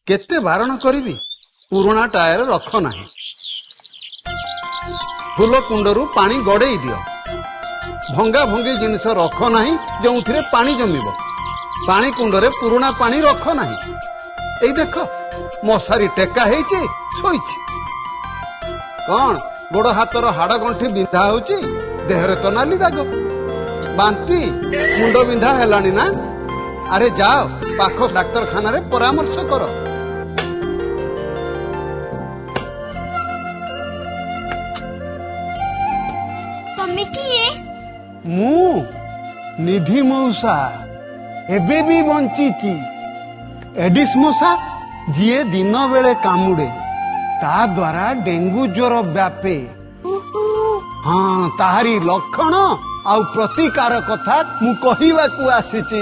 केते बारण करी पुराणा टायर रख नाही फूल कुंडरू पानी गड़े दियो भंगा भंगी जिनिस रख नाही जो पानी जमिब पानी कुंडरे पुराणा पानी रख नाही देख मशारी टेका है शोची कौन गोड़ हाथर हाड़ गंठी बिंधा होची देहरे तो नाली दाग बांती मुंड बिंधा हेलानी ना अरे जाओ पाख डाक्तरखाना रे परामर्श करो। मु निधि मौसा एबे भी बंची एडिस मशा जीए दिन बेले कामुड़े ता द्वारा डेंगू ज्वर व्यापे हाँ ताहारी लक्षण आउ प्रतिकार कथा मु कहिबा को आसीची।